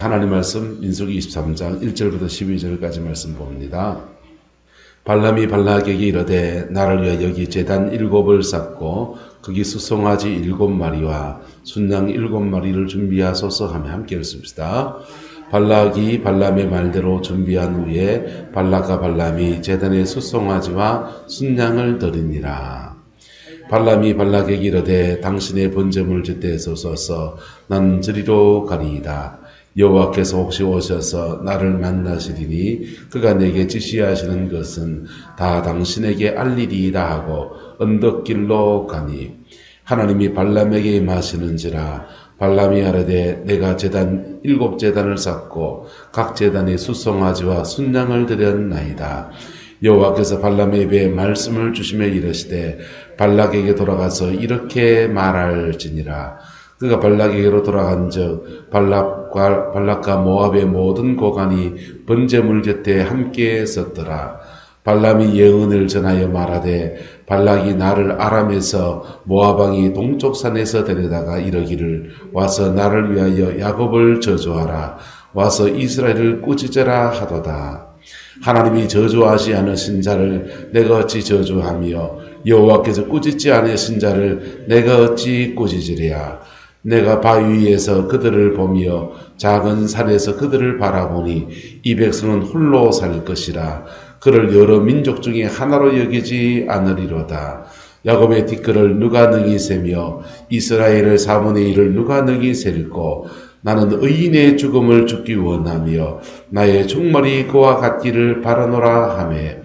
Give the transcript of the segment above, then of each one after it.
하나님 말씀 민수기 23장 1절부터 12절까지 말씀 봅니다. 발람이 발락에게 이르되 나를 위하여 여기 제단 7을 쌓고 거기 수송아지 7마리와 순양 7마리를 준비하소서 하며 함께 읽습시다. 발락이 발람의 말대로 준비한 후에 발락과 발람이 제단에 수송아지와 순양을 드리니라. 발람이 발락에게 이르되 당신의 번제물 제때에서소서 난 저리로 가리이다. 여호와께서 혹시 오셔서 나를 만나시리니 그가 내게 지시하시는 것은 다 당신에게 알리리이다 하고 언덕길로 가니 하나님이 발람에게 임하시는지라. 발람이 하르되 내가 제단 7제단을 쌓고 각 제단에 수송아지와 순양을 드렸나이다. 여호와께서 발람의 입에 말씀을 주시며 이르시되 발락에게 돌아가서 이렇게 말할지니라. 그가 발락에게로 돌아간즉 발락과 모압의 모든 고관이 번제물 곁에 함께 섰더라. 발람이 예언을 전하여 말하되 발락이 나를 아람에서 모압 왕이 동쪽 산에서 데려다가 이르기를 와서 나를 위하여 야곱을 저주하라. 와서 이스라엘을 꾸짖으라 하도다. 하나님이 저주하지 않으신 자를 내가 어찌 저주하며 여호와께서 꾸짖지 않으신 자를 내가 어찌 꾸짖으랴. 내가 바위 위에서 그들을 보며 작은 산에서 그들을 바라보니 이 백성은 홀로 살 것이라. 그를 여러 민족 중에 하나로 여기지 않으리로다. 야곱의 뒷글을 누가 능히 세며 이스라엘의 4분의 1을 누가 능히 셀고 나는 의인의 죽음을 죽기 원하며 나의 총머리 그와 같기를 바라노라 하매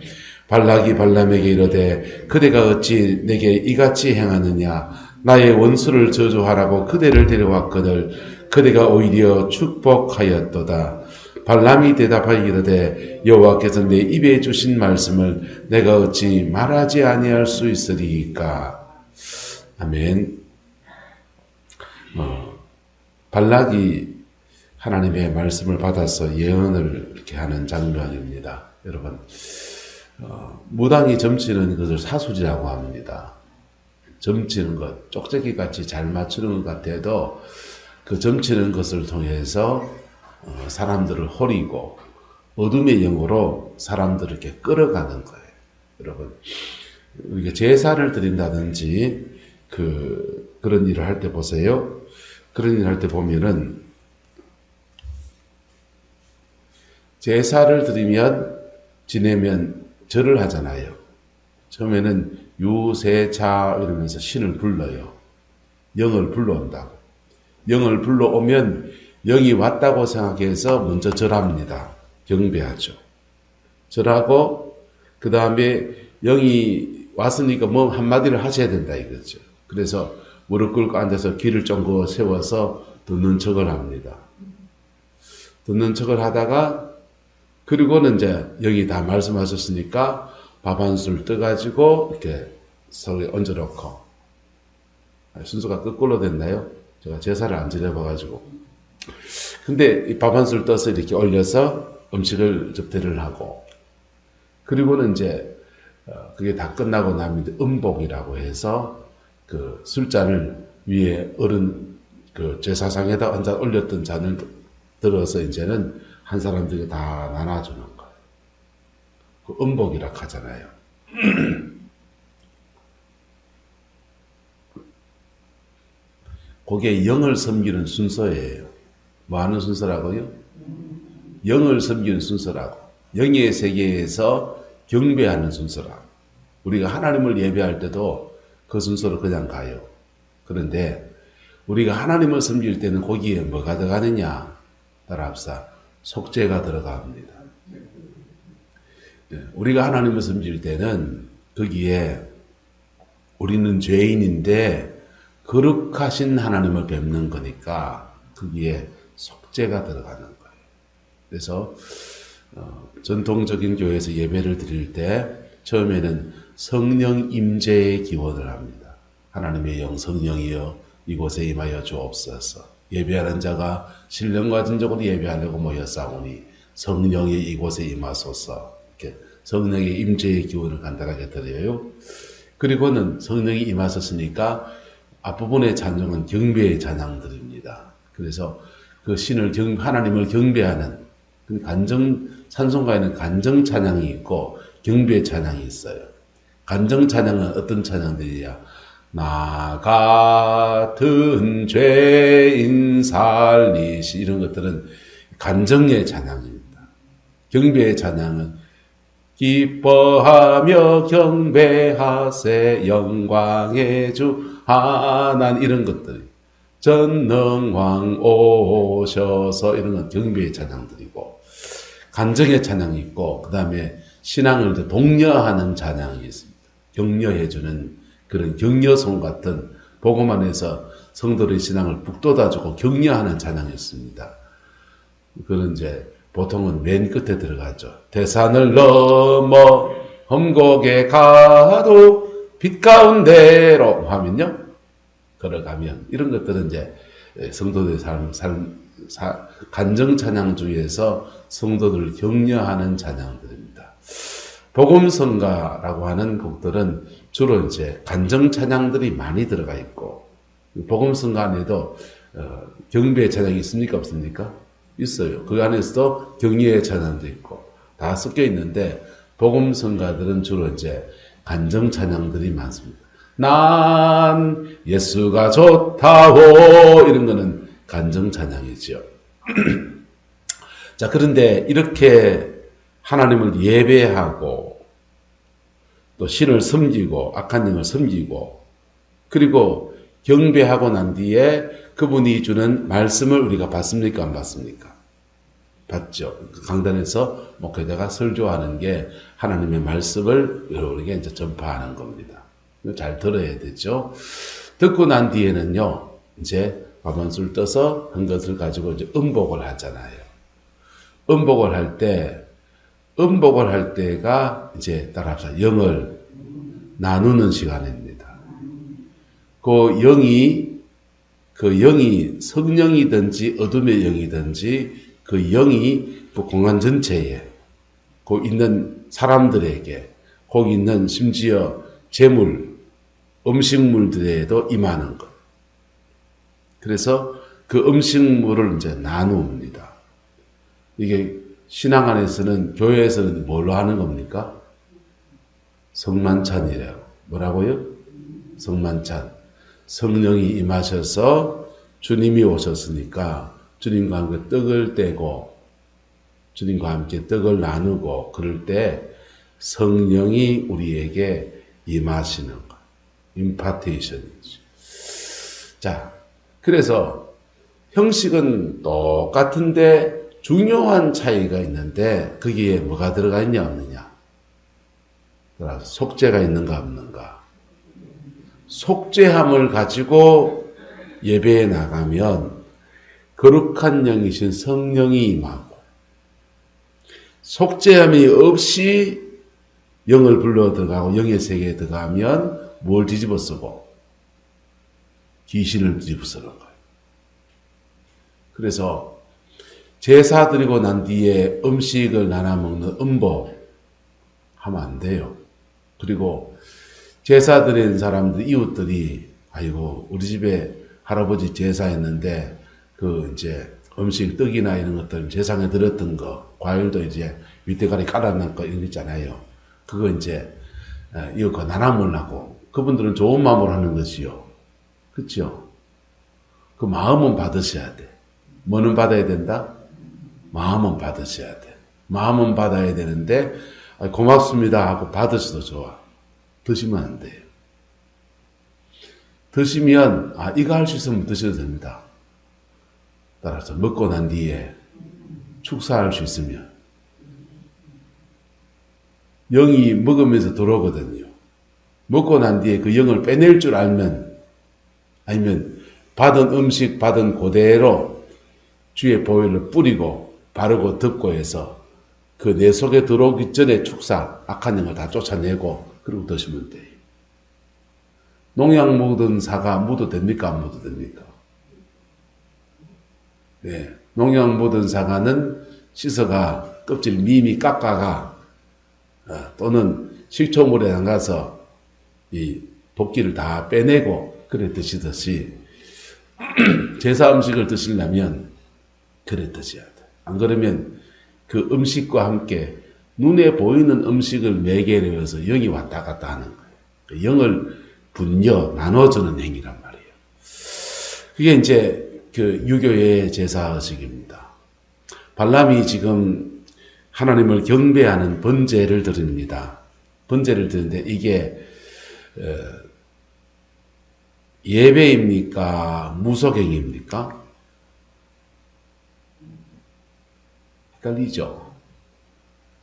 발락이 발람에게 이르되 그대가 어찌 내게 이같이 행하느냐. 나의 원수를 저주하라고 그대를 데려왔거늘 그대가 오히려 축복하였도다. 발람이 대답하여 이르되 여호와께서 내 입에 주신 말씀을 내가 어찌 말하지 아니할 수 있으리이까. 아멘. 발락이 하나님의 말씀을 받아서 예언을 이렇게 하는 장면입니다. 여러분, 무당이 점치는 것을 사수지라고 합니다. 점치는 것, 쪽재기같이 잘 맞추는 것 같아도 그 점치는 것을 통해서 사람들을 호리고 어둠의 영으로 사람들을 이렇게 끌어가는 거예요. 여러분, 우리가 제사를 드린다든지 그런 일을 할 때 보세요. 그런 일을 할 때 보면은 제사를 지내면 절을 하잖아요. 처음에는 유세차 이러면서 신을 불러요. 영을 불러온다고. 영을 불러오면 영이 왔다고 생각해서 먼저 절합니다. 경배하죠. 절하고 그 다음에 영이 왔으니까 뭐 한마디를 하셔야 된다 이거죠. 그래서 무릎 꿇고 앉아서 귀를 쫑긋 세워서 듣는 척을 합니다. 듣는 척을 하다가 그리고는 이제 영이 다 말씀하셨으니까 밥 한 술 떠가지고 이렇게 서로에 얹어놓고. 순서가 거꾸로 됐나요? 제가 제사를 안 지내봐가지고. 근데 밥 한 술 떠서 이렇게 올려서 음식을 접대를 하고. 그리고는 이제 그게 다 끝나고 나면 이제 음복이라고 해서 그 술잔을 위에 그 제사상에다 한 잔 올렸던 잔을 들어서 이제는 한 사람들이 다 나눠주는 거예요. 그 음복이라고 하잖아요. 그게 영을 섬기는 순서예요. 뭐 하는 순서라고요? 영을 섬기는 순서라고. 영의 세계에서 경배하는 순서라고. 우리가 하나님을 예배할 때도 그 순서로 그냥 가요. 그런데 우리가 하나님을 섬길 때는 거기에 뭐가 들어가느냐? 따라합시다. 속죄가 들어갑니다. 우리가 하나님을 섬길 때는 거기에 우리는 죄인인데 거룩하신 하나님을 뵙는 거니까 거기에 속죄가 들어가는 거예요. 그래서 전통적인 교회에서 예배를 드릴 때 처음에는 성령 임재의 기원을 합니다. 하나님의 영 성령이여 이곳에 임하여 주옵소서. 예배하는 자가 신령과 진정으로 예배하려고 모였사오니 성령이 이곳에 임하소서. 이렇게 성령의 임재의 기원을 간단하게 드려요. 그리고는 성령이 임하셨으니까 앞부분의 찬양은 경배의 찬양들입니다. 그래서 그 신을 하나님을 경배하는 찬송가에는 간정 찬양이 있고 경배 찬양이 있어요. 간정 찬양은 어떤 찬양들이야? 나 같은 죄인 살리시, 이런 것들은 간정의 찬양입니다. 경배의 찬양은 기뻐하며 경배하세 영광의 주 하나님, 이런 것들이 전능왕 오셔서, 이런 건 경배의 찬양들이고, 간정의 찬양이 있고, 그 다음에 신앙을 독려하는 찬양이 있습니다. 격려해주는 그런 격려송 같은, 복음 안에서 성도의 신앙을 북돋아주고 격려하는 찬양이었습니다. 그런 이제 보통은 맨 끝에 들어가죠. 대산을 넘어 험곡에 가도 빛 가운데로 하면요, 걸어가면, 이런 것들은 이제 성도들의 간정 찬양 중에서 성도들을 격려하는 찬양들입니다. 복음성가라고 하는 곡들은 주로 이제 간정 찬양들이 많이 들어가 있고, 복음성가 안에도 경배의 찬양이 있습니까? 없습니까? 있어요. 그 안에서도 격려의 찬양도 있고 다 섞여 있는데, 복음성가들은 주로 이제 간정 찬양들이 많습니다. 난 예수가 좋다고, 이런 거는 간정 찬양이죠. 자, 그런데 이렇게 하나님을 예배하고 또 신을 섬기고 악한 영을 섬기고 그리고 경배하고 난 뒤에 그분이 주는 말씀을 우리가 받습니까? 안 받습니까? 받죠. 강단에서 목회자가 설교하는 게 하나님의 말씀을 여러분에게 이제 전파하는 겁니다. 잘 들어야 되죠. 듣고 난 뒤에는요, 이제 밥한술 떠서 한 것을 가지고 이제 음복을 하잖아요. 음복을 할 때가 이제 따라서 영을 나누는 시간입니다. 그 영이 성령이든지 어둠의 영이든지 그 영이 그 공간 전체에, 거기 있는 사람들에게, 거기 있는 심지어 재물, 음식물들에도 임하는 것. 그래서 그 음식물을 이제 나눕니다. 이게 신앙 안에서는, 교회에서는 뭘로 하는 겁니까? 성만찬이래요. 뭐라고요? 성만찬. 성령이 임하셔서 주님이 오셨으니까 주님과 함께 떡을 떼고 주님과 함께 떡을 나누고 그럴 때 성령이 우리에게 임하시는 것. 임파테이션이죠. 자, 그래서 형식은 똑같은데 중요한 차이가 있는데 거기에 뭐가 들어가 있냐 없느냐. 속죄가 있는가 없는가. 속죄함을 가지고 예배에 나가면 거룩한 영이신 성령이 임하고, 속죄함이 없이 영을 불러 들어가고 영의 세계에 들어가면 뭘 뒤집어 쓰고? 귀신을 뒤집어 쓰는 거예요. 그래서 제사 드리고 난 뒤에 음식을 나눠 먹는 음복 하면 안 돼요. 그리고 제사 드린 사람들, 이웃들이, 아이고, 우리 집에 할아버지 제사했는데, 이제 음식, 떡이나 이런 것들, 제상에 들었던 거, 과일도 이제 윗대가리 깔아놓은 거, 이런 거 있잖아요. 그거 이제, 이거 나눠 먹으려고. 그분들은 좋은 마음으로 하는 것이요. 그쵸? 그 마음은 받으셔야 돼. 뭐는 받아야 된다? 마음은 받으셔야 돼. 마음은 받아야 되는데, 고맙습니다 하고 받으셔도 좋아. 드시면 안 돼요. 드시면, 이거 할 수 있으면 드셔도 됩니다. 따라서 먹고 난 뒤에 축사할 수 있으면. 영이 먹으면서 들어오거든요. 먹고 난 뒤에 그 영을 빼낼 줄 알면, 아니면 받은 음식 받은 그대로 주의 보혈을 뿌리고 바르고 덮고 해서 그 내 속에 들어오기 전에 축사, 악한 영을 다 쫓아내고 그리고 드시면 돼요. 농약 묻은 사과 묻어도 됩니까? 안 묻어도 됩니까? 네. 농약 묻은 사과는 씻어가 껍질 미미 깎아가 또는 식초물에 담가서 이 독기를 다 빼내고 그래 드시듯이 제사 음식을 드시려면 그래 드셔야 돼. 안 그러면 그 음식과 함께 눈에 보이는 음식을 매개로 해서 영이 왔다 갔다 하는 거예요. 영을 분여, 나눠주는 행위란 말이에요. 그게 이제 그 유교의 제사의식입니다. 발람이 지금 하나님을 경배하는 번제를 드립니다. 번제를 드리는데 이게 예배입니까? 무속행입니까? 헷갈리죠?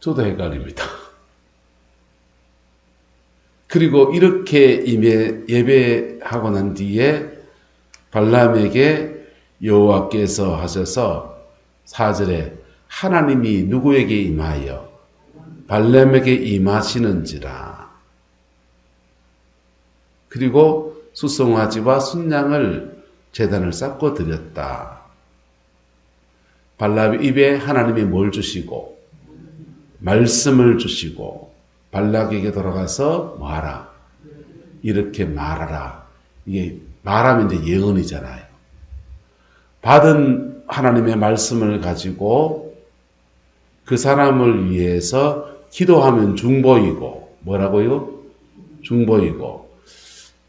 저도 헷갈립니다. 그리고 이렇게 예배하고 난 뒤에 발람에게 여호와께서 하셔서 4절에 하나님이 누구에게 임하여 발람에게 임하시는지라. 그리고 수송아지와 순양을 제단을 쌓고 드렸다. 발람의 입에 하나님이 뭘 주시고 말씀을 주시고 발락에게 돌아가서 뭐하라? 이렇게 말하라. 이게 말하면 이제 예언이잖아요. 받은 하나님의 말씀을 가지고 그 사람을 위해서 기도하면 중보이고 뭐라고요? 중보이고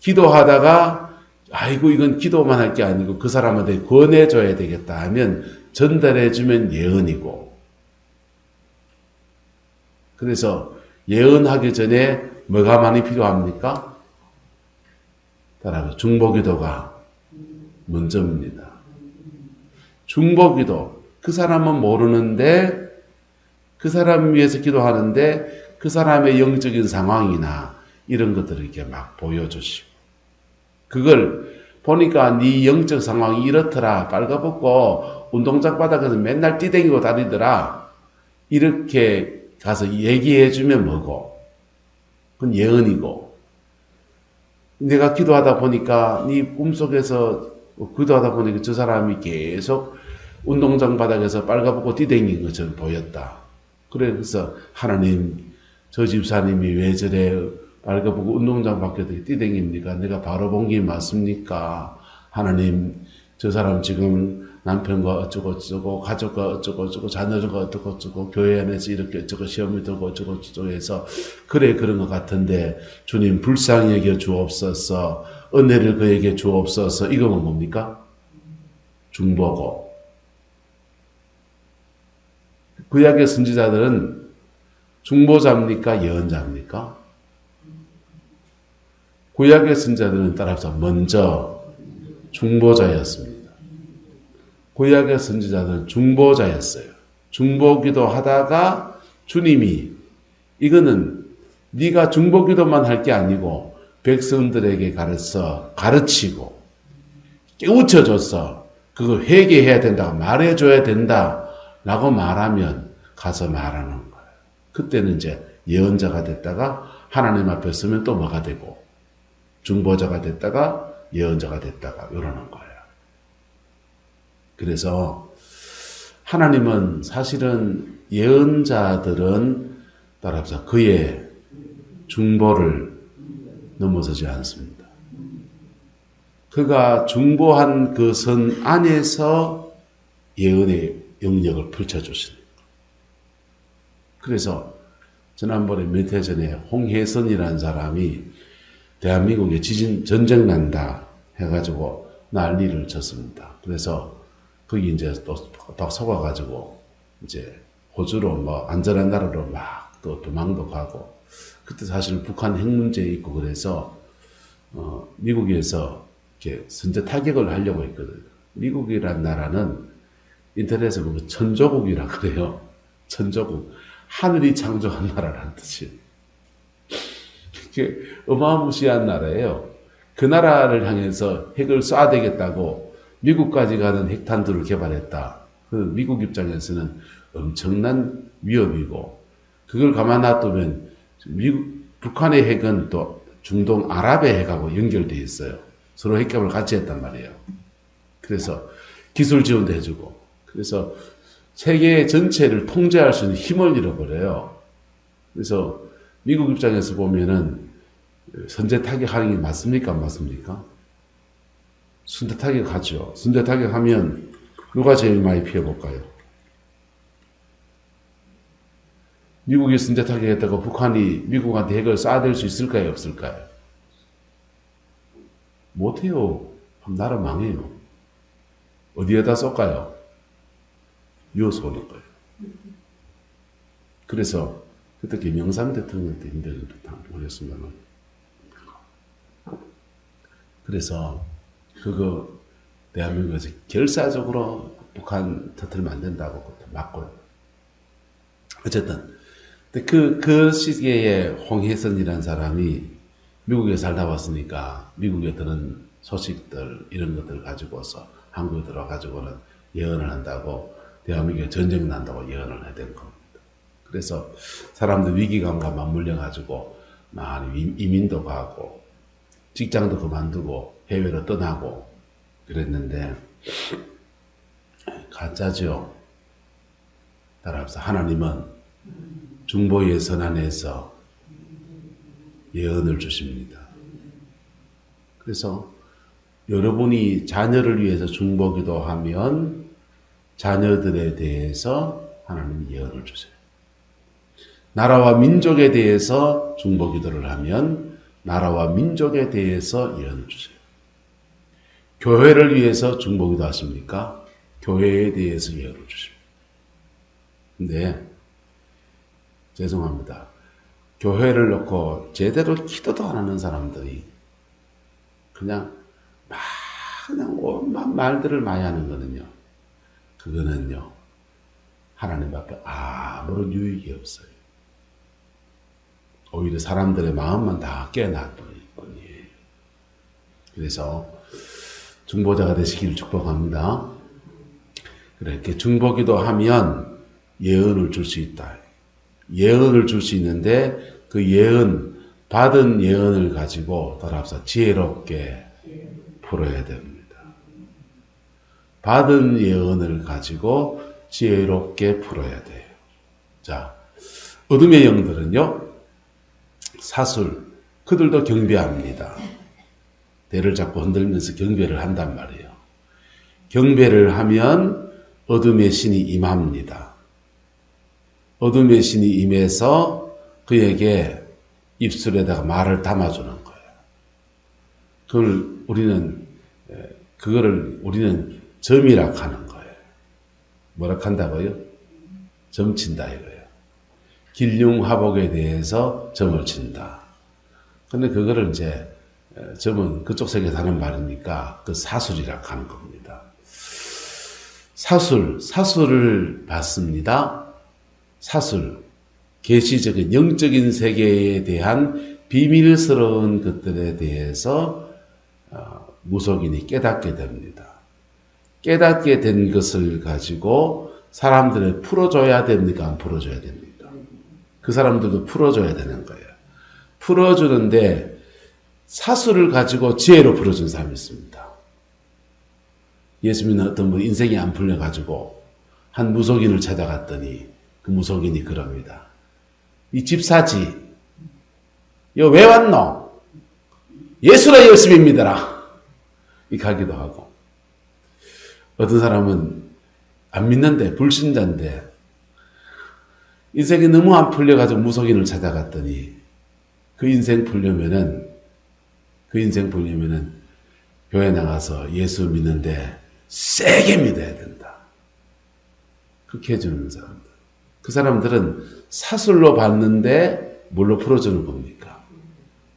기도하다가 아이고 이건 기도만 할 게 아니고 그 사람한테 권해줘야 되겠다 하면 전달해주면 예언이고 그래서 예언하기 전에 뭐가 많이 필요합니까? 따라서 중보기도가 먼저입니다. 중보기도 그 사람은 모르는데 그 사람 위해서 기도하는데 그 사람의 영적인 상황이나 이런 것들을 이렇게 막 보여주시고 그걸 보니까 네 영적 상황이 이렇더라 빨가벗고 운동장 바닥에서 맨날 뛰댕기고 다니더라 이렇게 가서 얘기해주면 뭐고 그건 예언이고 내가 기도하다 보니까 네 꿈속에서 기도하다 보니까 저 사람이 계속 운동장 바닥에서 빨가벗고 뛰댕긴 것처럼 보였다. 그래서 하나님 저 집사님이 왜 저래 빨가벗고 운동장 밖에서 뛰댕깁니까? 내가 바로 본 게 맞습니까? 하나님 저 사람 지금 남편과 어쩌고저쩌고 가족과 어쩌고저쩌고 자녀들과 어쩌고저쩌고 교회 안에서 이렇게 어쩌고 시험이 들고 어쩌고저쩌고 해서 그래 그런 것 같은데 주님 불쌍히 여겨 주옵소서 은혜를 그에게 주옵소서 이거는 뭡니까? 중보고 구약의 선지자들은 중보자입니까? 예언자입니까? 구약의 선지자들은 따라서 먼저 중보자였습니다. 구약의 선지자들은 중보자였어요. 중보기도 하다가 주님이 이거는 네가 중보기도만 할 게 아니고 백성들에게 가르치고 깨우쳐줘서 그걸 회개해야 된다고 말해줘야 된다라고 말하면 가서 말하는 거예요. 그때는 이제 예언자가 됐다가 하나님 앞에 서면 또 뭐가 되고 중보자가 됐다가 예언자가 됐다가 이러는 거예요. 그래서 하나님은 사실은 예언자들은 따라서 그의 중보를 넘어서지 않습니다. 그가 중보한 그 선 안에서 예언의 영역을 펼쳐주십니다. 그래서 지난번에 몇 해 전에 홍혜선이라는 사람이 대한민국에 전쟁 난다 해가지고 난리를 쳤습니다. 그래서 거기 이제 또 속아가지고 이제 호주로 뭐 안전한 나라로 막 또 도망도 가고 그때 사실 북한 핵 문제 있고 그래서 미국에서 이렇게 선제 타격을 하려고 했거든요. 미국이란 나라는 인터넷에 보면 천조국이라 그래요. 천조국 하늘이 창조한 나라라는 뜻이에요. 이게 어마무시한 나라예요. 그 나라를 향해서 핵을 쏴야 되겠다고 미국까지 가는 핵탄두를 개발했다. 그 미국 입장에서는 엄청난 위협이고 그걸 가만 놔두면 북한의 핵은 또 중동 아랍의 핵하고 연결되어 있어요. 서로 핵개발을 같이 했단 말이에요. 그래서 기술 지원도 해주고 그래서 세계 전체를 통제할 수 있는 힘을 잃어버려요. 그래서 미국 입장에서 보면은 선제 타격하는 게 맞습니까? 안 맞습니까? 선제 타격하죠. 선제 타격하면 누가 제일 많이 피해볼까요? 미국이 선제타격했다고 북한이 미국한테 핵을 쏴댈 수 있을까요? 없을까요? 못해요. 나라 망해요. 어디에다 쏠까요? 요 쏘는 거예요. 그래서 그때 김영삼 대통령 때 힘들었다 모르겠습니다만. 그래서 그거 대한민국에서 결사적으로 북한 터뜨리면 안 된다고 막고요. 어쨌든 그 시기에 홍혜선이라는 사람이 미국에 살다 왔으니까 미국에 드는 소식들 이런 것들 가지고서 한국에 들어가지고는 예언을 한다고 대한민국에 전쟁 난다고 예언을 해댄 겁니다. 그래서 사람들 위기감과 맞물려 가지고 많이 이민도 가고 직장도 그만두고 해외로 떠나고 그랬는데 가짜죠. 따라서 하나님은 중보의 선안에서 예언을 주십니다. 그래서 여러분이 자녀를 위해서 중보기도 하면 자녀들에 대해서 하나님이 예언을 주세요. 나라와 민족에 대해서 중보기도를 하면 나라와 민족에 대해서 예언을 주세요. 교회를 위해서 중보기도 하십니까? 교회에 대해서 예언을 주십니다. 근데 죄송합니다. 교회를 놓고 제대로 기도도 안 하는 사람들이 그냥 온갖 말들을 많이 하는 거는요. 그거는요. 하나님 앞에 아무런 유익이 없어요. 오히려 사람들의 마음만 다 깨어날 뿐이에요. 그래서 중보자가 되시기를 축복합니다. 그렇게 중보기도 하면 예언을 줄 수 있다. 예언을 줄 수 있는데 그 예언, 받은 예언을 가지고 따라서 지혜롭게 풀어야 됩니다. 받은 예언을 가지고 지혜롭게 풀어야 돼요. 자, 어둠의 영들은요, 사술, 그들도 경배합니다. 대를 잡고 흔들면서 경배를 한단 말이에요. 경배를 하면 어둠의 신이 임합니다. 어둠의 신이 임해서 그에게 입술에다가 말을 담아주는 거예요. 그거를 우리는 점이라 하는 거예요. 뭐라 한다고요? 점친다 이거예요. 길흉화복에 대해서 점을 친다. 근데 그거를 이제 점은 그쪽 세계에서 하는 말이니까 그 사술이라 하는 겁니다. 사술을 받습니다. 사술, 계시적인 영적인 세계에 대한 비밀스러운 것들에 대해서 무속인이 깨닫게 됩니다. 깨닫게 된 것을 가지고 사람들을 풀어줘야 됩니까? 안 풀어줘야 됩니까? 그 사람들도 풀어줘야 되는 거예요. 풀어주는데 사술을 가지고 지혜로 풀어준 사람이 있습니다. 예수 믿는 어떤 분 인생이 안 풀려가지고 한 무속인을 찾아갔더니 그 무속인이 그럽니다. 이 집사지, 여 왜 왔노? 예수라 열심히 믿어라. 이 가기도 하고. 어떤 사람은 안 믿는데, 불신자인데, 인생이 너무 안 풀려가지고 무속인을 찾아갔더니, 그 인생 풀려면은, 교회 나가서 예수 믿는데, 세게 믿어야 된다. 그렇게 해주는 사람들. 그 사람들은 사술로 받는데 뭘로 풀어주는 겁니까?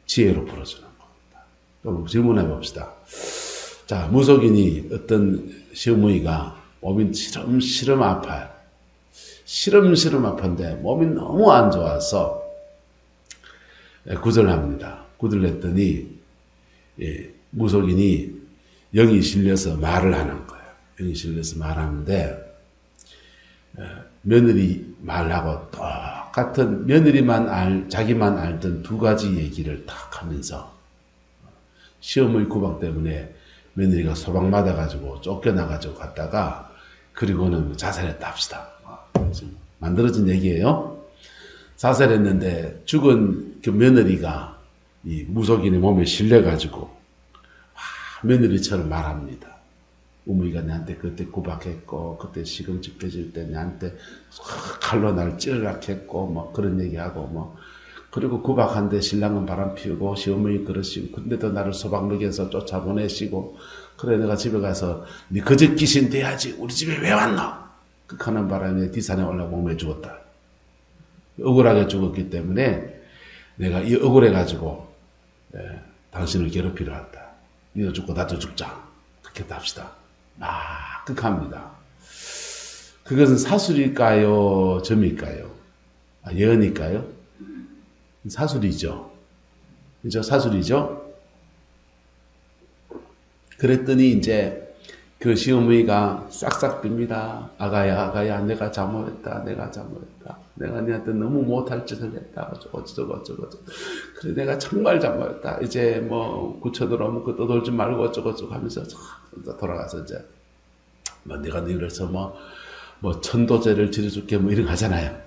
지혜로 풀어주는 겁니다. 그럼 질문해 봅시다. 자, 무속인이 어떤 시어머니가 몸이 시름시름 아파요. 시름시름 아픈데 몸이 너무 안 좋아서 구절합니다. 구절했더니 무속인이 영이 실려서 말을 하는 거예요. 영이 실려서 말하는데 며느리 말하고 똑같은 자기만 알던 두 가지 얘기를 딱 하면서 시어머니 구박 때문에 며느리가 소방받아가지고 쫓겨나가지고 갔다가 그리고는 자살했다 합시다. 만들어진 얘기예요. 자살했는데 죽은 그 며느리가 이 무속인의 몸에 실려가지고 며느리처럼 말합니다. 우무이가 내한테 그때 구박했고, 그때 시금집해질 때 내한테 칼로 날 찌르락 했고, 뭐 그런 얘기하고, 뭐. 그리고 구박한데 신랑은 바람 피우고, 시어머니 그러시고, 근데도 나를 소박 먹여서 쫓아보내시고, 그래, 내가 집에 가서, 네 거짓 귀신 돼야지, 우리 집에 왜 왔나? 극하는 바람에 뒷산에 올라 몸에 죽었다. 억울하게 죽었기 때문에, 내가 이 억울해가지고, 당신을 괴롭히러 왔다. 니도 죽고 나도 죽자. 그렇게 합시다. 극합니다. 그것은 사술일까요? 점일까요? 예언일까요? 사술이죠. 그죠? 사술이죠? 그랬더니 이제 그 시어머니가 싹싹 빕니다. 아가야, 내가 잘못했다. 내가 니한테 너무 못할 짓을 했다. 어쩌고. 그래, 내가 정말 잘못했다. 이제 뭐, 구쳐들어 오면 그 떠돌지 말고 어쩌고 하면서 돌아가서 이제, 뭐, 내가 너희로서 뭐, 천도제를 지려줄게 뭐 이런 거 하잖아요.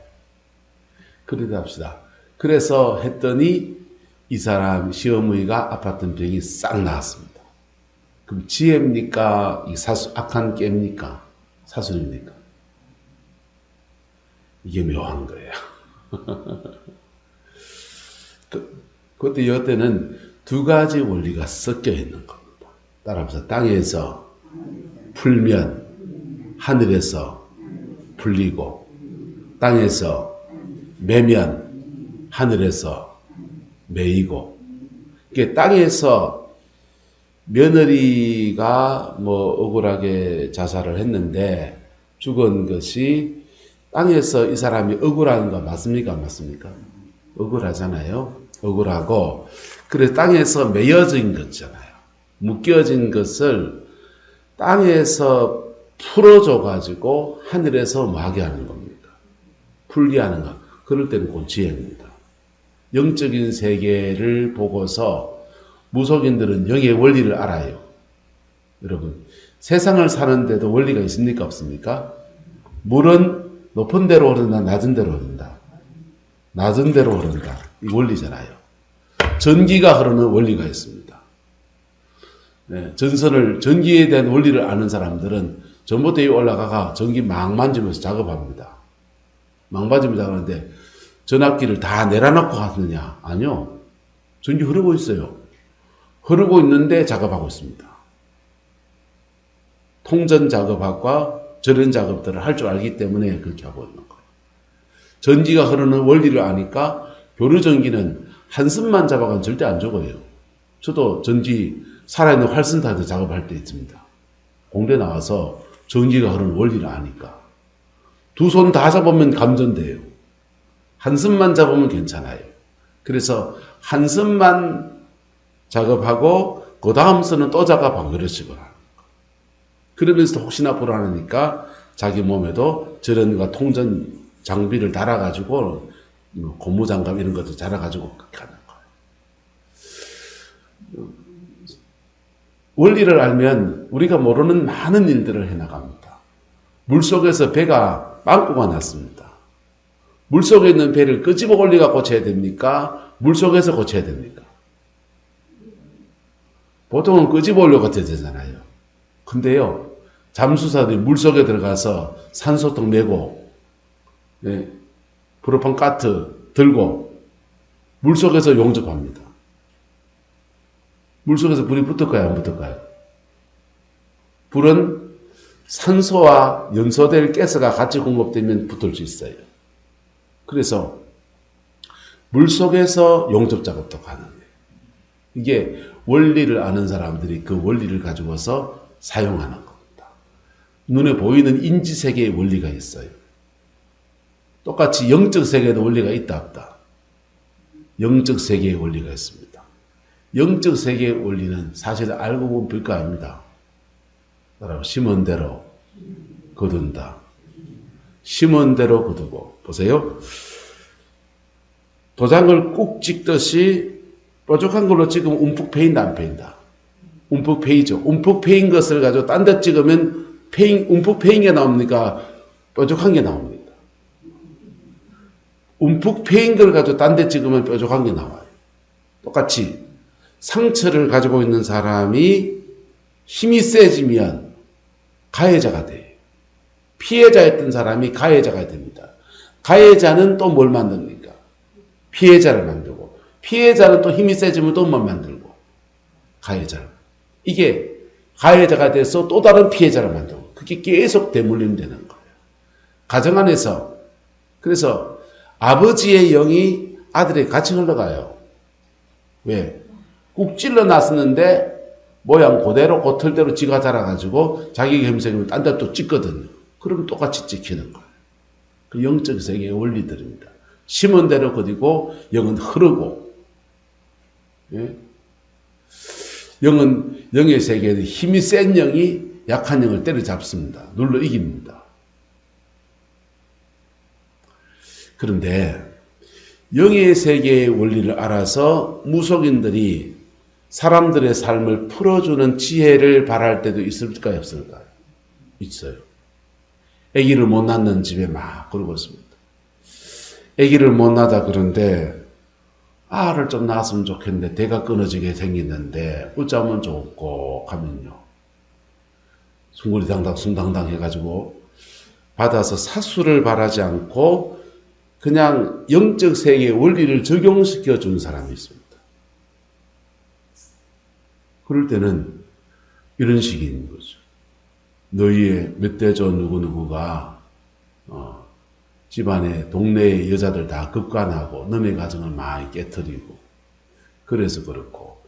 그러다 합시다. 그래서 했더니 이 사람 시어머니가 아팠던 병이 싹 나았습니다. 그럼 지혜입니까? 이 악한 깨입니까? 사술입니까? 이게 묘한 거예요. 그때 이때는 두 가지 원리가 섞여 있는 겁니다. 따라서 땅에서 풀면 하늘에서 풀리고, 땅에서 매면 하늘에서 매이고, 이게 땅에서 며느리가 뭐 억울하게 자살을 했는데 죽은 것이 땅에서 이 사람이 억울한 거 맞습니까? 안 맞습니까? 억울하잖아요. 억울하고, 그래서 땅에서 매여진 거잖아요. 묶여진 것을 땅에서 풀어줘가지고 하늘에서 뭐 하게 하는 겁니까? 풀게 하는 거. 그럴 때는 곧 지혜입니다. 영적인 세계를 보고서 무속인들은 영의 원리를 알아요. 여러분, 세상을 사는데도 원리가 있습니까? 없습니까? 물은 높은 데로 흐른다, 낮은 데로 흐른다. 낮은 데로 흐른다. 이 원리잖아요. 전기가 흐르는 원리가 있습니다. 네, 전기에 대한 원리를 아는 사람들은 전봇대에 올라가가 전기 막 만지면서 작업합니다. 막 만지면서 작업하는데 전압기를 다 내려놓고 하느냐? 아니요. 전기 흐르고 있어요. 흐르고 있는데 작업하고 있습니다. 통전 작업학과 저런 작업들을 할 줄 알기 때문에 그렇게 하고 있는 거예요. 전기가 흐르는 원리를 아니까 교류전기는 한숨만 잡아가면 절대 안 죽어요. 저도 전기 살아있는 활선타도 작업할 때 있습니다. 공대 나와서 전기가 흐르는 원리를 아니까. 두 손 다 잡으면 감전돼요. 한숨만 잡으면 괜찮아요. 그래서 한숨만 작업하고 그 다음 선은 또 작업하고 그런 식으로 하는 거예요. 그러면서 혹시나 불안하니까 자기 몸에도 저런 통전 장비를 달아가지고 고무장갑 이런 것도 달아가지고 그렇게 하는 거예요. 원리를 알면 우리가 모르는 많은 일들을 해나갑니다. 물속에서 배가 빵꾸가 났습니다. 물속에 있는 배를 끄집어 올리가 고쳐야 됩니까? 물속에서 고쳐야 됩니까? 보통은 끄집어 올려 고쳐야 되잖아요. 근데요, 잠수사들이 물속에 들어가서 산소통 메고, 프로판 카트 들고 물속에서 용접합니다. 물속에서 불이 붙을까요? 안 붙을까요? 불은 산소와 연소될 가스가 같이 공급되면 붙을 수 있어요. 그래서 물속에서 용접 작업도 가능해요. 이게 원리를 아는 사람들이 그 원리를 가지고서 사용하는 겁니다. 눈에 보이는 인지세계의 원리가 있어요. 똑같이 영적 세계에도 원리가 있다 없다. 영적 세계의 원리가 있습니다. 영적 세계의 원리는 사실 알고 보면 별거 아닙니다. 심은 대로 거둔다. 심은 대로 거두고. 보세요. 도장을 꾹 찍듯이 뾰족한 걸로 찍으면 움푹 패인다 안 패인다? 움푹 패이죠. 움푹 패인 것을 가지고 딴 데 찍으면 움푹 패인 게 나옵니까? 뾰족한 게 나옵니다. 움푹 패인 걸 가지고 딴 데 찍으면 뾰족한 게 나와요. 똑같이 상처를 가지고 있는 사람이 힘이 세지면 가해자가 돼요. 피해자였던 사람이 가해자가 됩니다. 가해자는 또 뭘 만듭니까? 피해자를 만들고, 피해자는 또 힘이 세지면 또 뭘 만들고, 가해자를. 이게 가해자가 돼서 또 다른 피해자를 만들고, 그게 계속 대물림 되는 거예요. 가정 안에서. 그래서 아버지의 영이 아들에게 같이 흘러가요. 왜? 꾹 찔러 놨었는데 모양 그대로 고틀대로 지가 자라가지고 자기 겸생을 딴 데 또 찍거든요. 그러면 똑같이 찍히는 거예요. 그 영적 세계의 원리들입니다. 심은 대로 거두고 영은 흐르고, 예? 영의 세계에는 힘이 센 영이 약한 영을 때려잡습니다. 눌러 이깁니다. 그런데 영의 세계의 원리를 알아서 무속인들이 사람들의 삶을 풀어주는 지혜를 바랄 때도 있을까요? 없을까요? 있어요. 아기를 못 낳는 집에 막 그러고 있습니다. 아기를 못 낳다 그런데 알을 좀 낳았으면 좋겠는데 대가 끊어지게 생겼는데 어쩌면 좋고 하면요. 숭구리당당 순당당 해가지고 받아서 사수를 바라지 않고 그냥 영적 세계의 원리를 적용시켜 준 사람이 있습니다. 그럴 때는 이런 식인 거죠. 너희의 멧돼져 누구누구가 집안에 동네의 여자들 다 급간하고 너네 가정을 많이 깨뜨리고 그래서 그렇고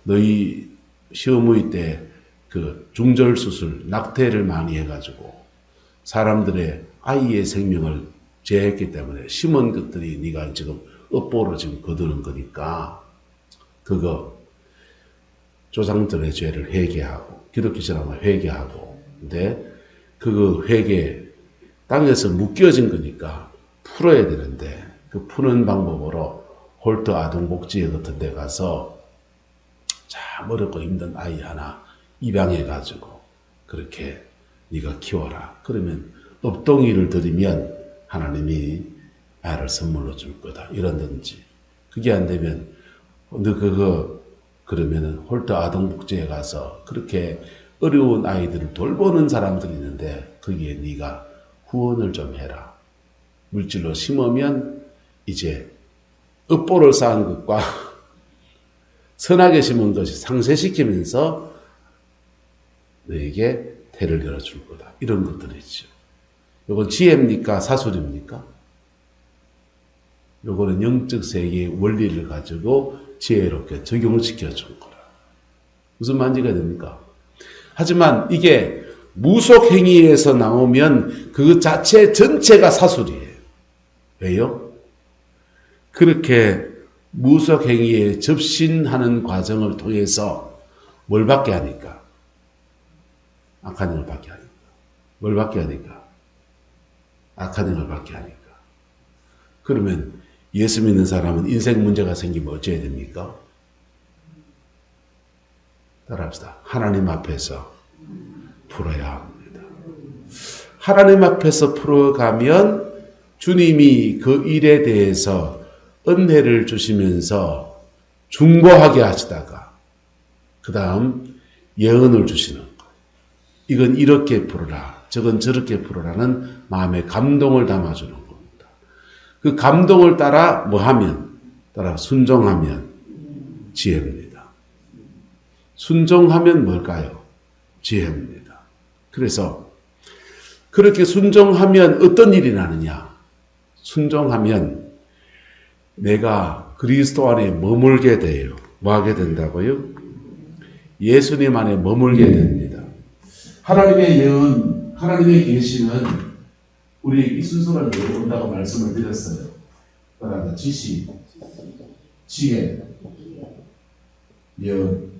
너희 시어머니 때 그 중절수술 낙태를 많이 해가지고 사람들의 아이의 생명을 제했기 때문에 심은 것들이 네가 지금 업보로 지금 거두는 거니까 그거 조상들의 죄를 회개하고 기독교 신앙을 회개하고 근데 그 회개 땅에서 묶여진 거니까 풀어야 되는데 그 푸는 방법으로 홀트 아동복지회 같은 데 가서 참 어렵고 힘든 아이 하나 입양해 가지고 그렇게 네가 키워라. 그러면 업동이를 드리면 하나님이 아이를 선물로 줄 거다. 이런든지 그게 안 되면 너 그거 그러면은 홀트 아동복지에 가서 그렇게 어려운 아이들을 돌보는 사람들이 있는데 거기에 네가 후원을 좀 해라. 물질로 심으면 이제 업보를 쌓은 것과 선하게 심은 것이 상쇄시키면서 너에게 태를 열어줄 거다. 이런 것들이죠. 이건 지혜입니까? 사술입니까? 요거는 영적 세계의 원리를 가지고 지혜롭게 적용을 시켜준 거라. 무슨 말인지가 됩니까? 하지만 이게 무속행위에서 나오면 그 자체 전체가 사술이에요. 왜요? 그렇게 무속행위에 접신하는 과정을 통해서 뭘 받게 하니까? 악한 영을 받게 하니까. 뭘 받게 하니까? 악한 영을 받게 하니까. 그러면 예수 믿는 사람은 인생 문제가 생기면 어찌해야 됩니까? 따라합시다. 하나님 앞에서 풀어야 합니다. 하나님 앞에서 풀어가면 주님이 그 일에 대해서 은혜를 주시면서 중보하게 하시다가 그 다음 예언을 주시는 거예요. 이건 이렇게 풀어라. 저건 저렇게 풀어라는 마음의 감동을 담아주는 겁니다. 그 감동을 따라 뭐 하면? 따라 순종하면 지혜입니다. 순종하면 뭘까요? 지혜입니다. 그래서 그렇게 순종하면 어떤 일이 나느냐? 순종하면 내가 그리스도 안에 머물게 돼요. 뭐 하게 된다고요? 예수님 안에 머물게 됩니다. 하나님의 예언, 하나님의 계시는 우리에게 이 순서를 내려온다고 말씀을 드렸어요. 그러나 지시, 지혜, 예언.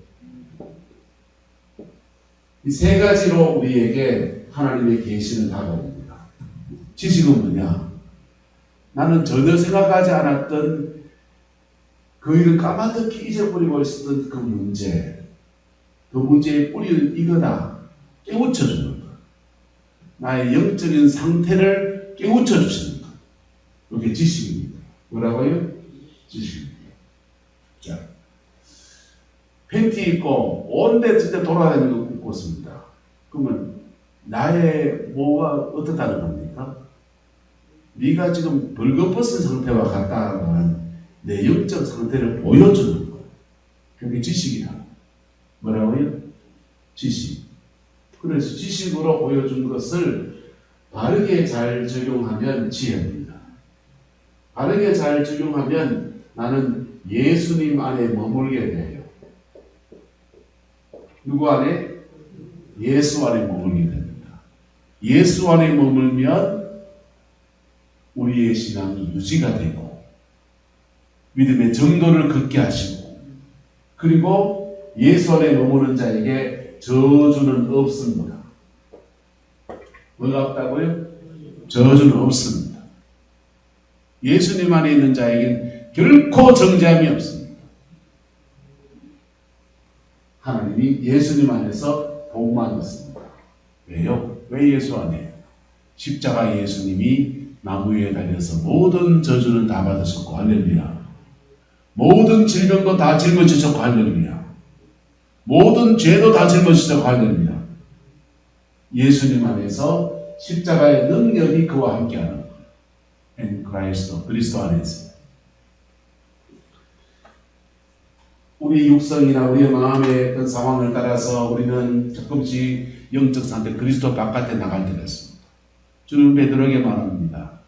이 세 가지로 우리에게 하나님의 계시는 다가옵니다. 지식은 뭐냐? 나는 전혀 생각하지 않았던 그 일을 까마득히 잊어버리고 있었던 그 문제, 그 문제의 뿌리는 이거다. 깨우쳐주는 것. 나의 영적인 상태를 깨우쳐주시는 것. 이게 지식입니다. 뭐라고요? 지식입니다. 자, 팬티 입고 온데 진짜 돌아다니는 거 입고 있습니다. 그러면 나의 뭐가 어떻다는 겁니까? 네가 지금 벌거벗은 상태와 같다는 내 영적 상태를 보여주는 거예요. 그게 지식이다. 뭐라고요? 지식. 그래서 지식으로 보여준 것을 바르게 잘 적용하면 지혜입니다. 바르게 잘 적용하면 나는 예수님 안에 머물게 돼요. 누구 안에? 예수 안에 머물게 됩니다. 예수 안에 머물면 우리의 신앙이 유지가 되고 믿음의 정도를 걷게 하시고 그리고 예수 안에 머무는 자에게 저주는 없습니다. 뭐가 없다고요? 저주는 없습니다. 예수님 안에 있는 자에게는 결코 정죄함이 없습니다. 하나님이 예수님 안에서 복만 있습니다. 왜요? 왜 예수 안에? 십자가 예수님이 나무 위에 달려서 모든 저주는 다 받으셨고 할렐루야. 모든 질병도 다 짊어지셨고 할렐루야. 모든 죄도 다 짊어지셨고 할렐루야. 예수님 안에서 십자가의 능력이 그와 함께하는 거예요. 엔 크라이스도 그리스도 안에서. 우리 육성이나 우리의 마음의 어떤 상황을 따라서 우리는 조금씩 영적 상태 그리스도 바깥에 나갈 때가 있습니다. 주는 베드로에게 말합니다.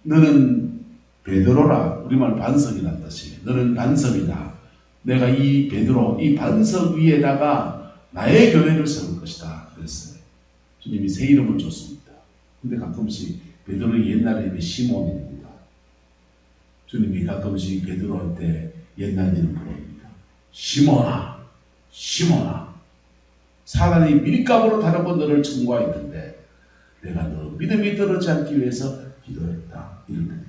너는 베드로라. 우리말 반석이라는 뜻이에요. 너는 반석이다. 내가 이 베드로, 이 반석 위에다가 나의 교회를 세울 것이다. 그랬어요. 주님이 새 이름을 줬습니다. 근데 가끔씩 베드로의 옛날 이름이 시몬입니다. 주님이 가끔씩 베드로한테 옛날 이름 부릅니다. 시몬아, 시몬아. 사단이 밀가부로 다르고 너를 청구하였는데 내가 너 믿음이 떨어지지 않기 위해서 기도했다. 이렇게 됩니다.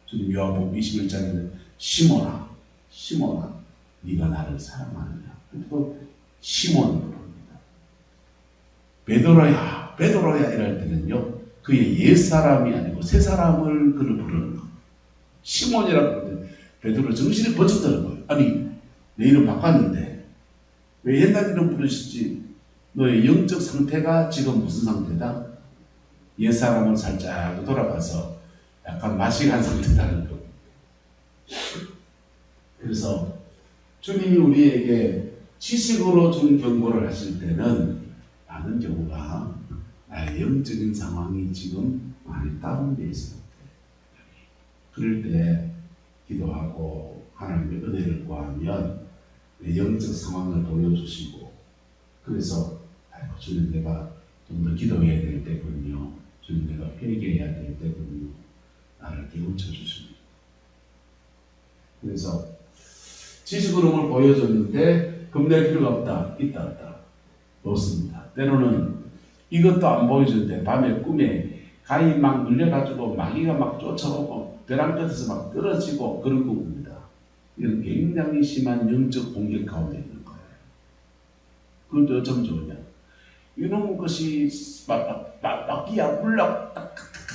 주님 요한복음 21장에는 시몬아, 시몬아, 네가 나를 사랑하느냐. 또 시몬을 부릅니다. 베드로야, 베드로야 이럴 때는요. 그의 옛사람이 아니고 새사람을 그를 부르는 거예요. 시몬이라고 그러는데 베드로 정신이 번쩍 드는 거예요. 아니 내 이름 바꿨는데 왜 옛날 이름 부르시지? 너의 영적 상태가 지금 무슨 상태다? 옛사람을 살짝 돌아가서 약간 맛이 간 상태라는 거. 그래서 주님이 우리에게 지식으로 준 경고를 하실 때는 많은 경우가 나의 영적인 상황이 지금 많이 다운되어 있습니다. 그럴 때 기도하고 하나님의 은혜를 구하면 내 영적 상황을 보여주시고 그래서 주님 내가 좀 더 기도해야 될 때군요. 주님 내가 회개해야 될 때군요. 나를 깨우쳐 주십니다. 그래서 지식으로만 보여줬는데 겁낼 필요가 없다. 있다 없다. 없습니다. 때로는 이것도 안 보여주는데 밤에 꿈에 가위 막 눌려가지고 마귀가 막 쫓아오고 벼랑 끝에서 막 떨어지고 그런 꿈입니다. 이건 굉장히 심한 영적 공격 가운데 있는 거예요. 그런데 어쩌면 좋으냐? 이놈 것이 막기야 물락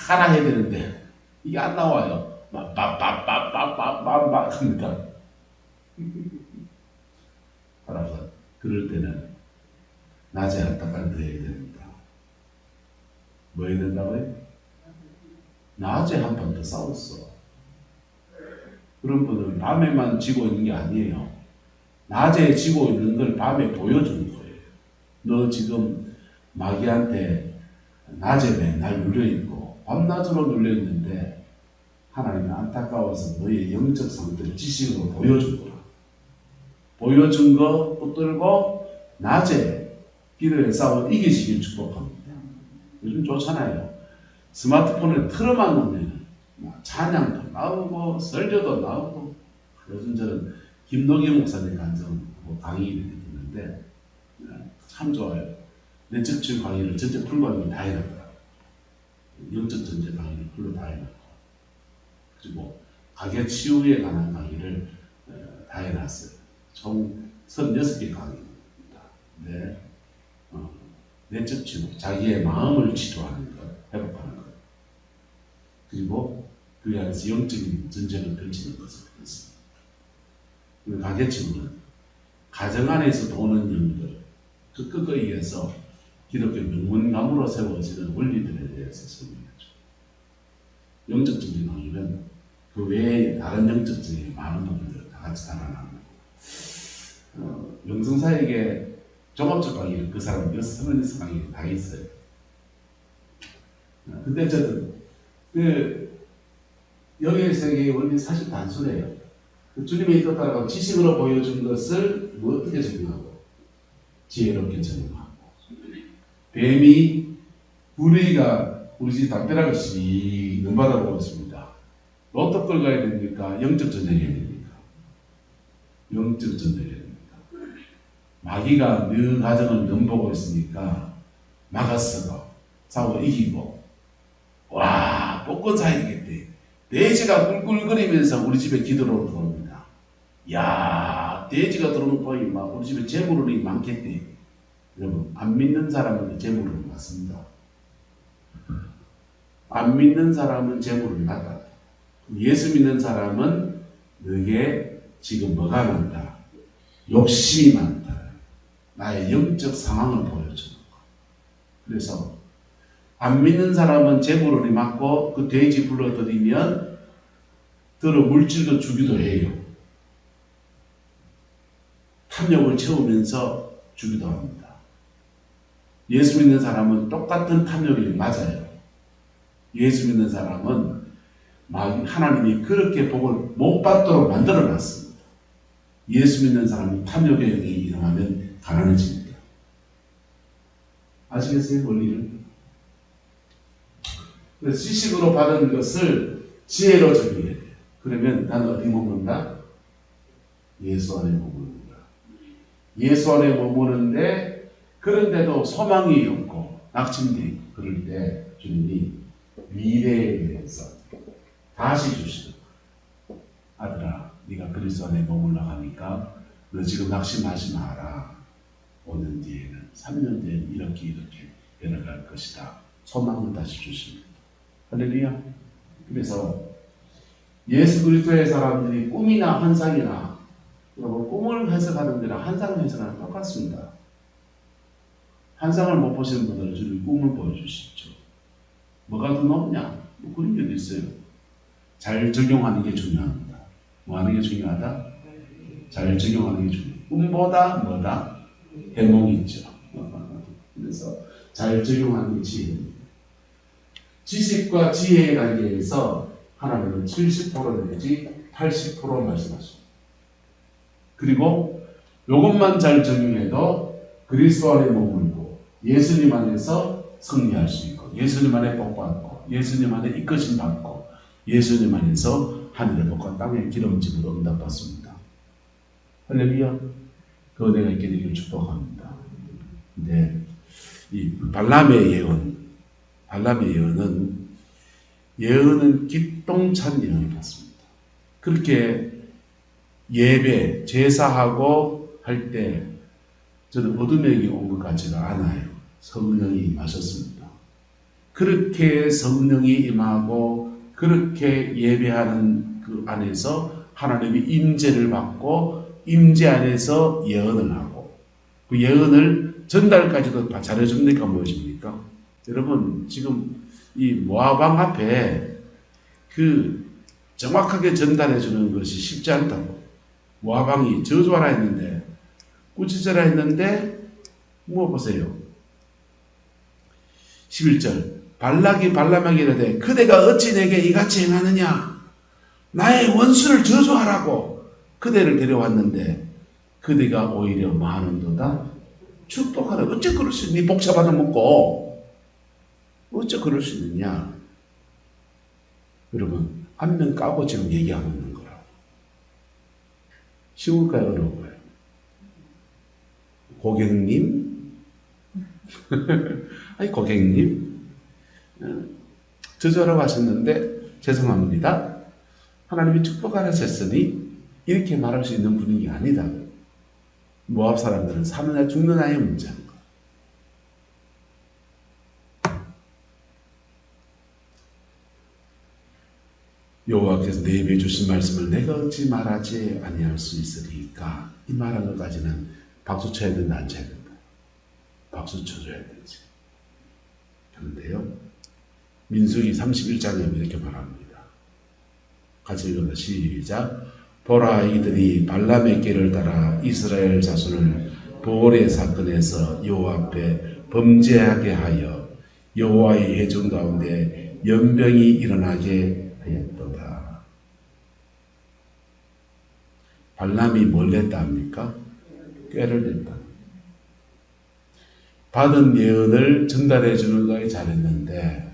하나 해야 되는데 이게 안 나와요. 막 합니다. 따라서 그럴 때는 낮에 한타까지 더 해야 됩니다. 뭐 해야 된다고요? 낮에 한 번 더 싸웠어. 그런 분은 밤에만 지고 있는 게 아니에요. 낮에 지고 있는 걸 밤에 보여주는 거예요. 너 지금 마귀한테 낮에 맨날 눌려있고 밤낮으로 눌려있는데 하나님은 안타까워서 너의 영적 상태를 지식으로 보여준 거라. 보여준 거 붙들고 낮에 기도에 싸워 이기시길 축복합니다. 요즘 좋잖아요. 스마트폰에 틀어만 놓으면 찬양도 나오고 설교도 나오고. 요즘 저는 김동희 목사님 간증 강의를 듣는데 참 좋아요. 내적 치유 강의를 전체 풀관이 다 해놨더라고요. 영적 전제 강의를 풀로 다 해놨고 그리고 가게 치유에 관한 강의를 다 해놨어요. 총 36개 강의입니다. 네. 내적 치유, 자기의 마음을 치료하는 것, 회복하는 것. 그리고 그 안에서 영적인 전쟁을 펼치는 것을 했습니다. 가게 치유는 가정 안에서 도는 영들, 그 끄거이에서 기독교 명문감으로 세워지는 원리들에 대해서 설명하죠. 영적적인 강의는 그 외에 다른 영적적인 많은 부분들을 다 같이 달아납니다. 영성사에게 종합적 강의는 그 사람 36 강의 다 있어요. 근데 어쨌든 영의 세계의 원리 사실 단순해요. 주님의 뜻 따라가 지식으로 보여준 것을 어떻게 적용하고 지혜롭게 적용하고 뱀이 우리가 우리 집 담벼락을 씩 눈받아보고 있습니다. 어떻게 끌어가야 됩니까? 영적 전쟁해야 됩니까? 영적 전쟁해야 됩니까? 마귀가 그 과정을 넘보고 있으니까 막아서고 싸워 이기고 와 복권 사야 되겠대. 돼지가 꿀꿀거리면서 우리 집에 기도로 들어옵니다. 야 돼지가 들어오는 거이 막 우리 집에 재물이 많겠대. 여러분 안 믿는 사람은 재물을 받습니다. 안 믿는 사람은 재물을 받다. 예수 믿는 사람은 너에게 지금 뭐가 많다? 욕심이 많다. 나의 영적 상황을 보여주는 거. 그래서 안 믿는 사람은 재물을 맞고 그 돼지 불러들이면 들어 물질도 주기도 해요. 탐욕을 채우면서 주기도 합니다. 예수 믿는 사람은 똑같은 탐욕이 맞아요. 예수 믿는 사람은 하나님이 그렇게 복을 못 받도록 만들어 놨습니다. 예수 믿는 사람이 탐욕의 영이 일어나면 가난해집니다. 아시겠어요? 원리를? 그래서 지식으로 받은 것을 지혜로 적용해야 돼요. 그러면 나는 어디 머문다? 예수 안에 머무는다. 예수 안에 머무는데 그런데도 소망이 없고 낙심돼 있고 그럴 때 주님이 미래에 대해서 다시 주시는 거예요. 아들아 네가 그리스도 안에 머물러 가니까 너 지금 낙심하지 마라. 5년 뒤에는 3년 뒤에는 이렇게 변해갈 것이다. 소망을 다시 주십니다. 할렐루야. 그래서 예수 그리스도의 사람들이 꿈이나 환상이나 여러분 꿈을 해석하는 데랑 환상을 해석하는 똑같습니다. 환상을 못 보시는 분들은 주님 꿈을 보여주시죠. 뭐가 더 높냐? 뭐 그런 게 있어요. 잘 적용하는 게 중요합니다. 뭐 하는 게 중요하다? 잘 적용하는 게 중요해요. 꿈보다 뭐다? 해몽이 있죠. 그래서 잘 적용하는 게 지혜입니다. 지식과 지혜의 관계에서 하나님은 70% 내지 80% 말씀하십니다. 그리고 이것만 잘 적용해도 그리스도 안에 머물고 예수님 안에서 승리할 수 있고 예수님 안에 복받고 예수님 안에 이끄심 받고 예수님 안에서 하늘의 복과 땅의 기름짐으로 응답받습니다. 할렐루야. 그 은혜가 있게 되기를 축복합니다. 근데 이 발람의 예언은 기똥찬 예언을 받습니다. 그렇게 예배, 제사하고 할 때 저는 어둠에게 온 것 같지가 않아요. 성령이 임하셨습니다. 그렇게 성령이 임하고 그렇게 예배하는 그 안에서 하나님이 임재를 받고 임재 안에서 예언을 하고 그 예언을 전달까지도 잘해줍니까? 무엇입니까? 여러분 지금 이 모압 왕 앞에 그 정확하게 전달해주는 것이 쉽지 않다고. 모압 왕이 저주하라 했는데 꾸짖으라 했는데 뭐 보세요. 11절 발락이 발람에게 이르되 그대가 어찌 내게 이같이 행하느냐. 나의 원수를 저주하라고 그대를 데려왔는데 그대가 오히려 많은도다 축복하라. 어째 그럴 수 있니? 복잡하다 먹고 어째 그럴 수 있느냐. 여러분 안면 까고 지금 얘기하고 있는 거라고. 쉬울까요? 어려울까요? 고객님? 아니 고객님 저주하라고 하셨는데 죄송합니다. 하나님이 축복하라고 했으니 이렇게 말할 수 있는 분위기 아니다. 모압 사람들은 사느냐 죽느냐의 문제인 거예요. 여호와께서 내게 주신 말씀을 내가 어찌 말하지 아니할 수 있으리까. 이 말하는 것까지는 박수 쳐야 된다 안 쳐야 된다. 박수 쳐줘야 되지. 그런데요, 민수기 31장에 이렇게 말합니다. 같이 읽어서 시작. 보라, 이들이 발람의 길을 따라 이스라엘 자손을 보올의 사건에서 여호와 앞에 범죄하게 하여 여호와의 회중 가운데 연병이 일어나게 하였도다. 발람이 뭘 냈다 합니까? 꾀를 냈다. 받은 예언을 전달해 주는 거에 잘했는데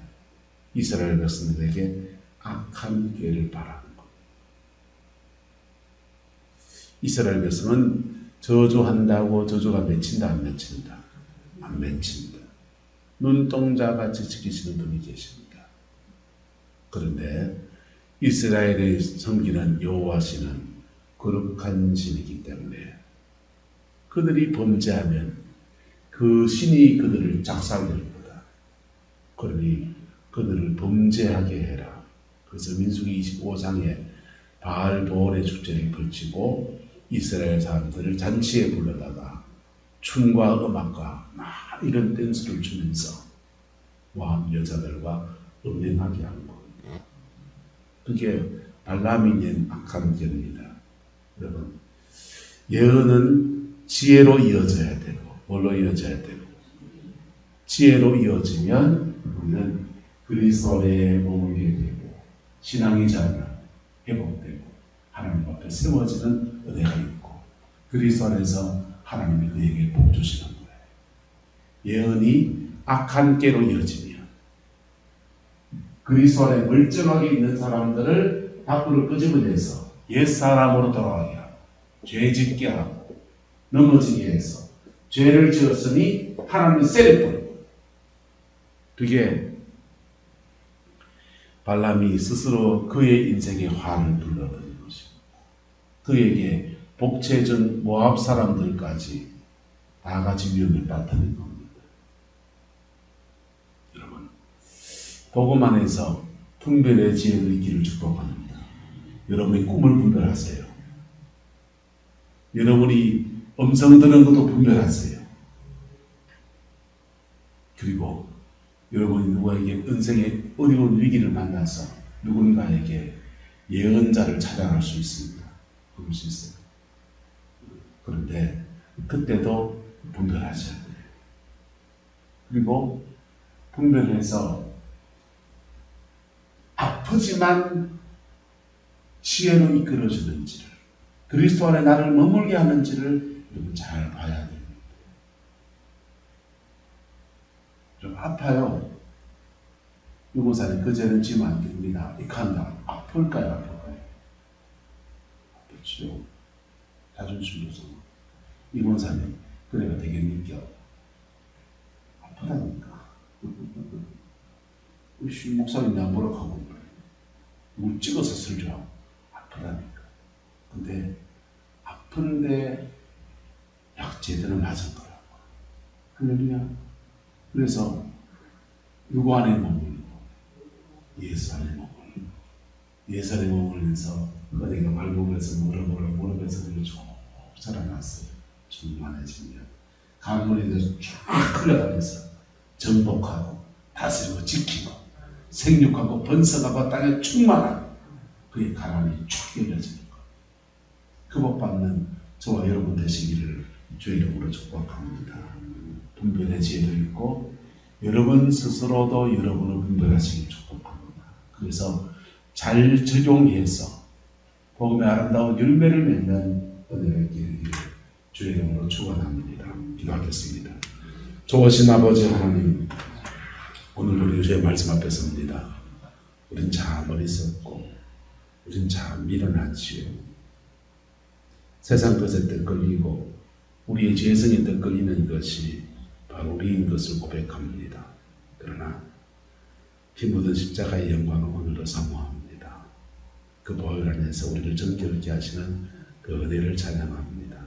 이스라엘 백성들에게 악한 꾀를 바라는 것. 이스라엘 백성은 저주한다고 저주가 맺힌다 안 맺힌다? 안 맺힌다. 눈동자같이 지키시는 분이 계십니다. 그런데 이스라엘의 섬기는 여호와 신은 거룩한 신이기 때문에 그들이 범죄하면 그 신이 그들을 작살낼 거다. 그러니 그들을 범죄하게 해라. 그래서 민수기 25장에 바알 보올의 축제를 벌치고 이스라엘 사람들을 잔치에 불러다가 춤과 음악과 막 이런 댄스를 추면서 모압 여자들과 음행하게 한 것. 그게 발람이 낸 악한 길입니다. 여러분, 예언은 지혜로 이어져야 되고, 뭘로 이어져야 되고, 지혜로 이어지면 우리는 그리스도의 몸이 되고 신앙이 잘 회복되고 하나님 앞에 세워지는 은혜가 있고 그리스도 안에서 하나님이 그에게 복 주시는 거예요. 예언이 악한 꾀로 이어지면 그리스도 안에 멀쩡하게 있는 사람들을 밖으로 끄집어내서 옛사람으로 돌아가게 하고 죄 짓게 하고 넘어지게 해서 죄를 지었으니 하나님이 세례버리고 그게 발람이 스스로 그의 인생에 화를 불러들인 것입니다. 그에게 복채전 모압 사람들까지 다 같이 위험에 빠뜨린 겁니다. 여러분, 복음 안에서 분별의 지혜를 있기를 축복합니다. 여러분이 꿈을 분별하세요. 여러분이 음성 들은 것도 분별하세요. 그리고 여러분이 누구에게 인생의 어려운 위기를 만나서 누군가에게 예언자를 찾아갈 수 있습니다. 그럴 수 있어요. 그런데 그때도 분별하셔야 돼요. 그리고 분별해서 아프지만 지혜로 이끌어주는지를 그리스도 안에 나를 머물게 하는지를 여러분 잘 봐야 됩니다. 좀 아파요. 유고사는 그제는 지면 안 됩니다. 이칸다. 아플까요? 아플까요? 아프죠. 자존심도 좀. 이고사는 그래가 되게 느껴. 아프다니까. 우리 목사님 내가 뭐라고 하고 그래. 물 찍어서 쓸죠. 아프다니까. 근데 아픈데 약 제대로 맞은 거라고. 할렐루야. 그래서 누구 안에 머물고 예수 안에 머물고 예수 안에 머물면서 그대가 발목에서 무릎에서 쭉 자라났어요. 충만해지면 강물이 쫙 흘러가면서 정복하고 다스리고 지키고 생육하고 번성하고 땅에 충만하고 그의 가람이 쭉 열려지는 것. 그 복 받는 저와 여러분 되시기를 주의 이름으로 축복합니다. 분별의 지혜도 있고 여러분 스스로도 여러분을 분별하시길 축복합니다. 그래서 잘 적용해서 복음의 아름다운 열매를 맺는 은혜를 있기를 주의 이름으로 축원합니다. 기도하겠습니다. 좋으신 아버지 하나님, 오늘 우리 주의 말씀 앞에 섭니다. 우린 참 어리석고 우린 참 미련하지요. 세상 것에 떠끌리고 우리의 죄성에 떠끌리는 것이 바로 우리인 것을 고백합니다. 그러나 피 묻은 십자가의 영광을 오늘도 사모합니다. 그 보혈 안에서 우리를 정결케 하시는 그 은혜를 찬양합니다.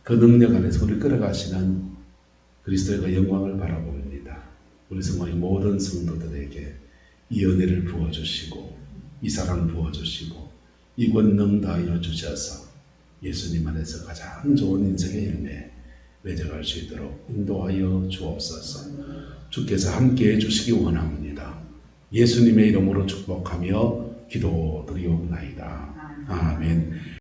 그 능력 안에서 우리를 끌어가시는 그리스도의 그 영광을 바라봅니다. 우리 성도의 모든 성도들에게 이 은혜를 부어주시고 이 사랑 부어주시고 이 권능 다하여 주셔서 예수님 안에서 가장 좋은 인생의 열매 매정할 수 있도록 인도하여 주옵소서. 주께서 함께해 주시기 원합니다. 예수님의 이름으로 축복하며 기도드리옵나이다.